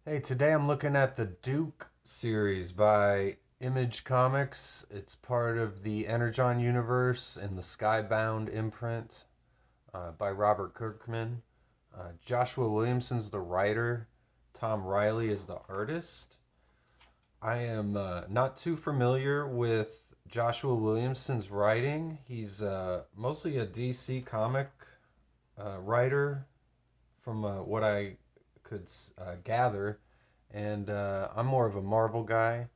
Hey, today I'm looking at the Duke series by Image Comics. It's part of the Energon universe and the Skybound imprint by Robert Kirkman. Joshua Williamson's the writer, Tom Riley is the artist. I am not too familiar with Joshua Williamson's writing. He's mostly a DC comic writer, from what I could gather, and I'm more of a Marvel guy,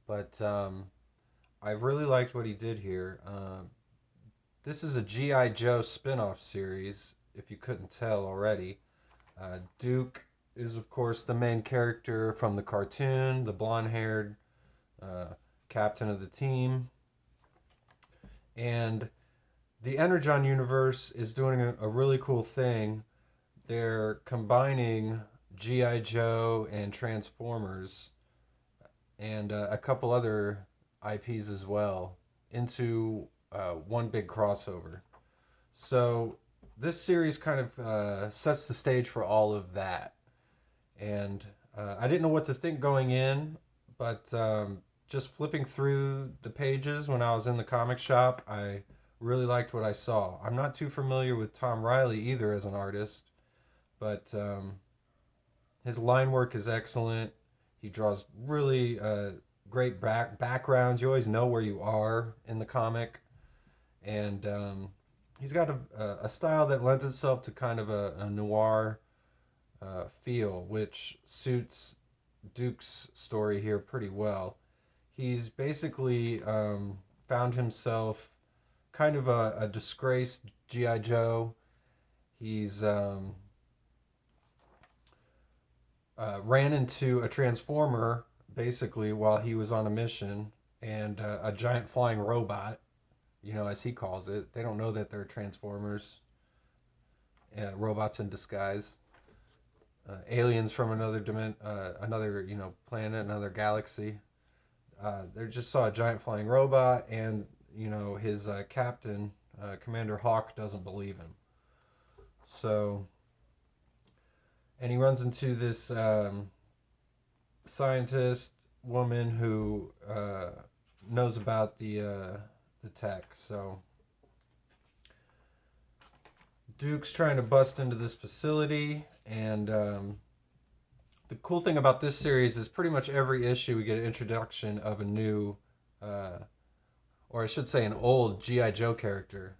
but I really liked what he did here. This is a G.I. Joe spin off series, if you couldn't tell already. Duke is, of course, the main character from the cartoon, the blonde haired uh, captain of the team. And the Energon universe is doing a really cool thing. They're combining G.I. Joe and Transformers and a couple other IPs as well into one big crossover. So this series kind of sets the stage for all of that. And I didn't know what to think going in, but just flipping through the pages when I was in the comic shop, I really liked what I saw. I'm not too familiar with Tom Riley either as an artist, but his line work is excellent. He draws really great backgrounds. You always know where you are in the comic, and he's got a style that lends itself to kind of a noir feel, which suits Duke's story here pretty well. He's basically found himself kind of a disgraced GI Joe. He's ran into a transformer basically while he was on a mission, and a giant flying robot, as he calls it. They don't know that they're transformers, robots in disguise, aliens from another planet, another galaxy. They just saw a giant flying robot, and his captain, Commander Hawk, doesn't believe him. So, and he runs into this scientist woman who knows about the tech. So Duke's trying to bust into this facility, and the cool thing about this series is pretty much every issue we get an introduction of a new, uh, or I should say, an old GI Joe character.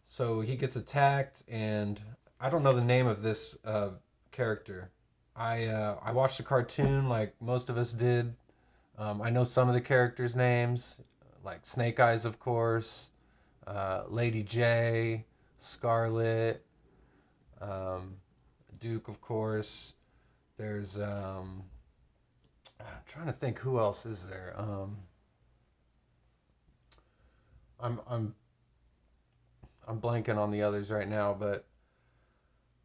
So he gets attacked, and I don't know the name of this character. I watched the cartoon like most of us did. I know some of the characters' names, like Snake Eyes, of course, Lady J, Scarlet, um, Duke, of course. There's I'm trying to think who else is there. I'm I'm blanking on the others right now, but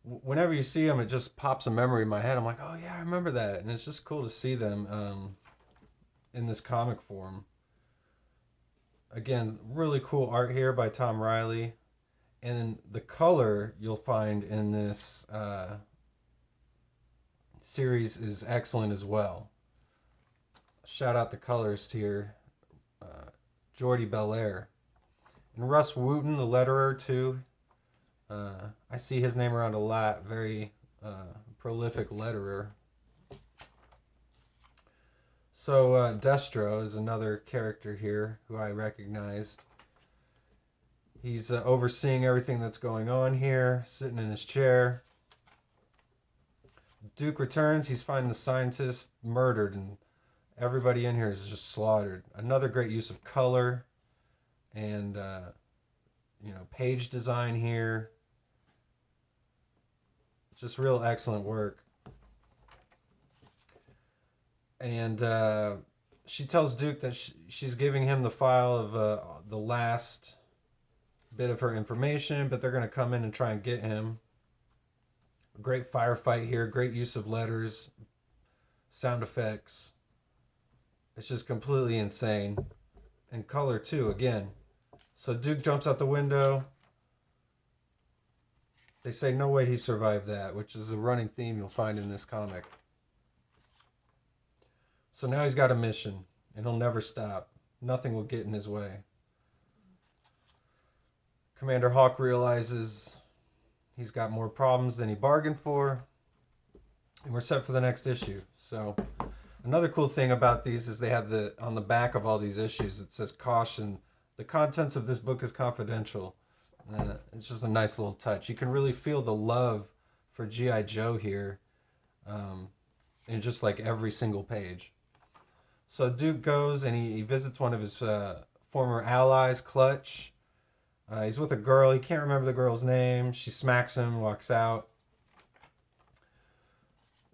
whenever you see them, it just pops a memory in my head. I'm like, oh yeah, I remember that, and it's just cool to see them in this comic form. Again, really cool art here by Tom Riley, and the color you'll find in this series is excellent as well. Shout out the colorist here, uh, Jordy Belair, and Russ Wooten, the letterer too. I see his name around a lot. Very prolific letterer. So Destro is another character here who I recognized. He's overseeing everything that's going on here, sitting in his chair. Duke returns. He's finding the scientist murdered, and everybody in here is just slaughtered. Another great use of color and page design here. Just real excellent work. And she tells Duke that she's giving him the file of the last bit of her information, but they're going to come in and try and get him. Great firefight here, great use of letters, sound effects. It's just completely insane. And color, too, again. So Duke jumps out the window, They say no way he survived that, which is a running theme you'll find in this comic. So now he's got a mission, and he'll never stop. Nothing will get in his way. Commander Hawk realizes he's got more problems than he bargained for, and we're set for the next issue. So another cool thing about these is they have on the back of all these issues, it says caution, the contents of this book is confidential. It's just a nice little touch. You can really feel the love for G.I. Joe here in just like every single page. So Duke goes and he visits one of his former allies, Clutch. He's with a girl. He can't remember the girl's name. She smacks him, walks out.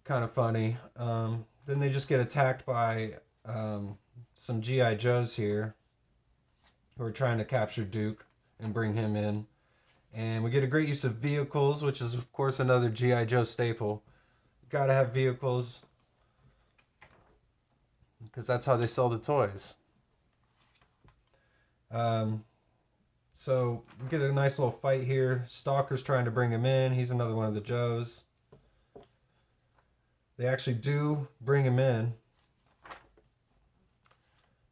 Kind of funny. Then they just get attacked by some G.I. Joes here who are trying to capture Duke and bring him in. And we get a great use of vehicles, which is, of course, another G.I. Joe staple. Gotta have vehicles because that's how they sell the toys. So we get a nice little fight here. Stalker's trying to bring him in. He's another one of the Joes. They actually do bring him in.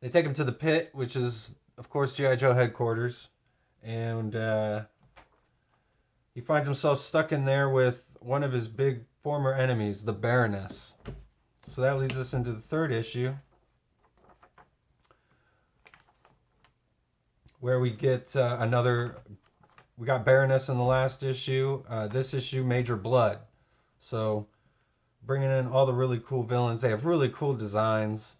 They take him to the pit, which is, of course, G.I. Joe headquarters. And he finds himself stuck in there with one of his big former enemies, the Baroness. So that leads us into the third issue, where we get we got Baroness in the last issue. This issue, Major Blood. So bringing in all the really cool villains. They have really cool designs.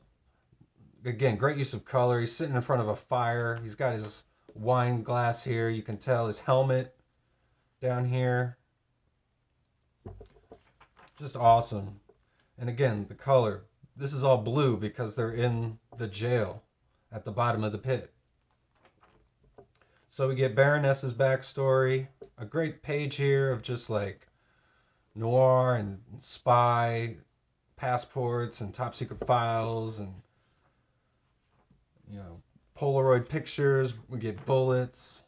Again, great use of color. He's sitting in front of a fire. He's got his wine glass here. You can tell his helmet down here. Just awesome. And again, the color. This is all blue because they're in the jail at the bottom of the pit. So we get Baroness's backstory. A great page here of just like noir and spy passports and top secret files and, you know, Polaroid pictures. We get bullets.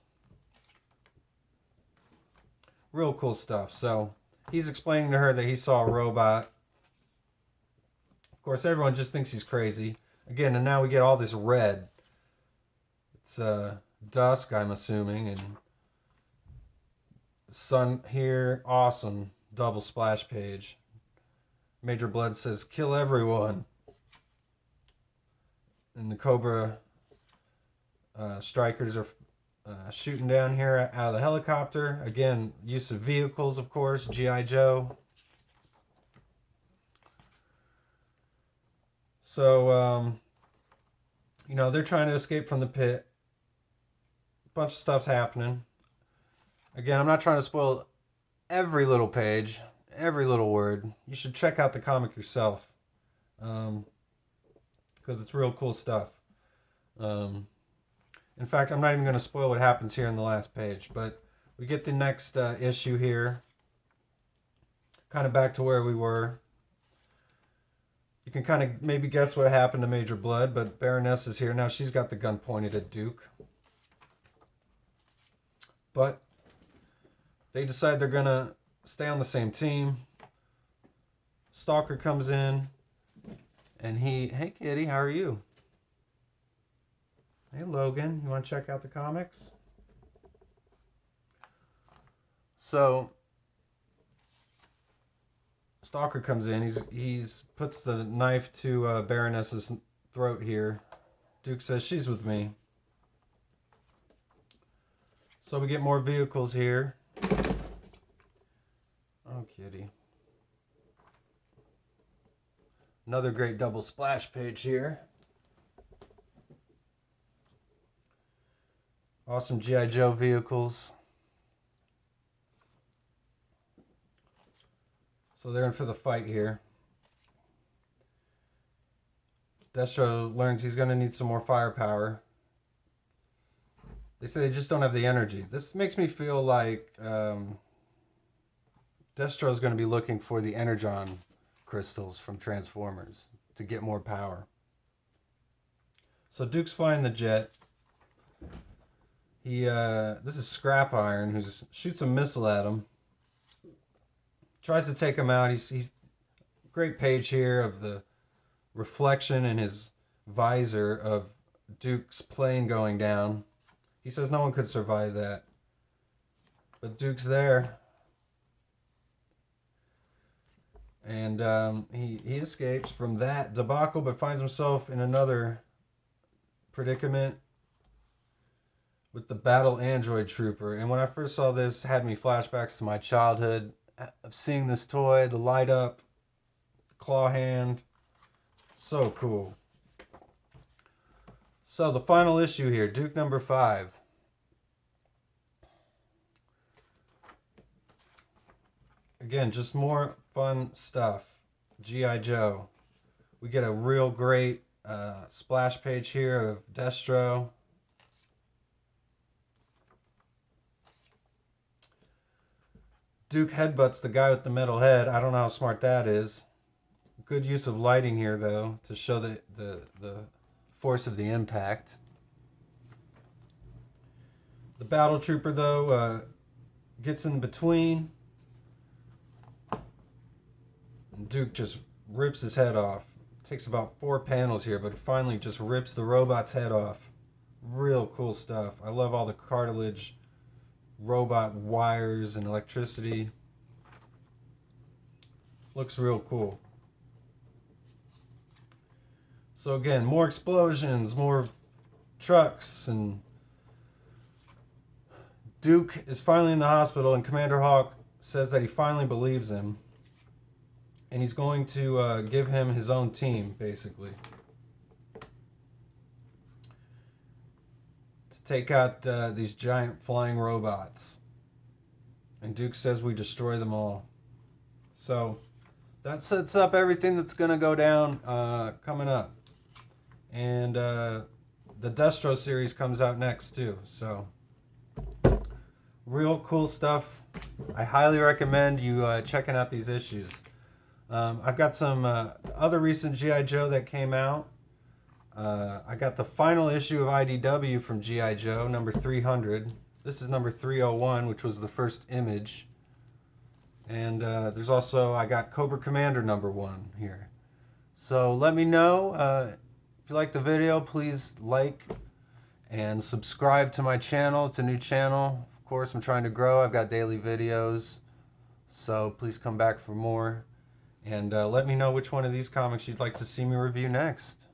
Real cool stuff. So he's explaining to her that he saw a robot. Of course, everyone just thinks he's crazy. Again, and now we get all this red. It's dusk, I'm assuming, and sun here. Awesome. Double splash page. Major Blood says, "Kill everyone." And the Cobra strikers are shooting down here out of the helicopter. Again, use of vehicles, of course. G.I. Joe. So, you know, they're trying to escape from the pit. A bunch of stuff's happening. Again, I'm not trying to spoil every little page, every little word. You should check out the comic yourself, because it's real cool stuff. In fact, I'm not even going to spoil what happens here in the last page, but we get the next issue here, kind of back to where we were. You can kind of maybe guess what happened to Major Blood, but Baroness is here. Now she's got the gun pointed at Duke. But they decide they're going to stay on the same team. Stalker comes in, and hey Kitty, how are you? Hey Logan, you want to check out the comics? So Stalker comes in. He's puts the knife to Baroness's throat here. Duke says, "She's with me." So we get more vehicles here. Oh, Kitty. Another great double splash page here. Awesome G.I. Joe vehicles. So they're in for the fight here. Destro learns he's going to need some more firepower. They say they just don't have the energy. This makes me feel like Destro's going to be looking for the Energon crystals from Transformers to get more power. So Duke's flying the jet. This is Scrap Iron, who shoots a missile at him. tries to take him out. He's great page here of the reflection in his visor of Duke's plane going down. He says no one could survive that. But Duke's there. And he escapes from that debacle, but finds himself in another predicament with the Battle Android Trooper. And when I first saw this, it had me flashbacks to my childhood of seeing this toy, the light up, claw hand. So cool. So the final issue here, Duke number 5. Again, just more fun stuff. G.I. Joe. We get a real great splash page here of Destro. Duke headbutts the guy with the metal head. I don't know how smart that is. Good use of lighting here, though, to show the force of the impact. The Battle Trooper, though, gets in between. And Duke just rips his head off. It takes about 4 panels here, but finally just rips the robot's head off. Real cool stuff. I love all the cartilage, robot wires, and electricity. Looks real cool. So again, more explosions, more trucks, and Duke is finally in the hospital, and Commander Hawk says that he finally believes him. And he's going to give him his own team, basically, to take out these giant flying robots. And Duke says we destroy them all. So that sets up everything that's going to go down coming up. And the Destro series comes out next, too. So real cool stuff. I highly recommend you checking out these issues. I've got some other recent G.I. Joe that came out. I got the final issue of IDW from G.I. Joe, number 300. This is number 301, which was the first image. And there's also, I got Cobra Commander number 1 here. So let me know. If you like the video, please like and subscribe to my channel. It's a new channel. Of course, I'm trying to grow. I've got daily videos. So please come back for more. And let me know which one of these comics you'd like to see me review next.